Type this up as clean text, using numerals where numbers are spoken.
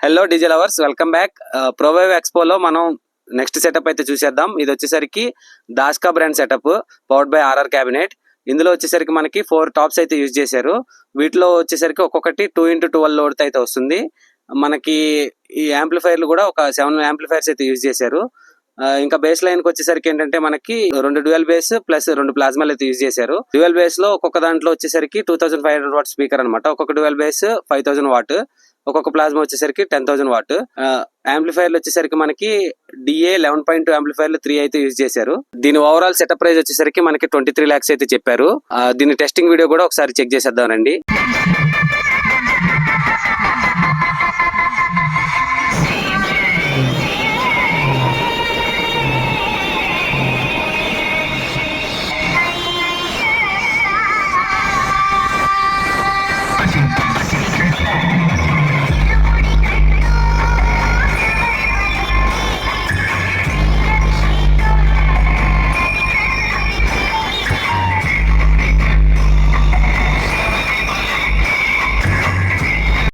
Hello DJ lovers, welcome back. Prowave ఎక్స్పోలో మనం next setup అయితే చూసేద్దాం. ఇది వచ్చేసరికి దాస్కా brand setup powered by RR cabinet. ఇందులో వచ్చేసరికి మనకి 4 టాప్స్ అయితే యూజ్ చేశారు. వీటిలో వచ్చేసరికి ఒక్కొక్కటి 2x12 లోడ్ అయితే వస్తుంది. మనకి ఈ యాంప్లిఫైర్లు కూడా ఒక 7 యాంప్లిఫైర్స్ అయితే యూజ్ చేశారు. ఇంకా బేస్ లైన్ కి వచ్చేసరికి ఏంటంటే మనకి 2 డ్యూయల్ బేస్ ప్లస్ 2 ప్లాస్మాలు అయితే యూజ్ చేశారు. డ్యూయల్ బేస్ లో ఒక్కొక్క దాంట్లో వచ్చేసరికి 2500 వాట్ స్పీకర్ అనమాట. ఒక్కొక్క డ్యూయల్ బేస్ 5000 వాట్, ఒక్కొక్క ప్లాస్మా వచ్చేసరికి 10000 వాట్. యాంప్లిఫైర్లు వచ్చేసరికి మనకి DA 11.2 యాంప్లిఫైర్లు 3 అయితే యూజ్ చేశారు. దీని ఓవరాల్ సెటప్ ప్రైస్ వచ్చేసరికి మనకి 23 lakhs అయితే చెప్పారు. దీని టెస్టింగ్ వీడియో కూడా ఒకసారి చెక్ చేసేద్దాం రండి.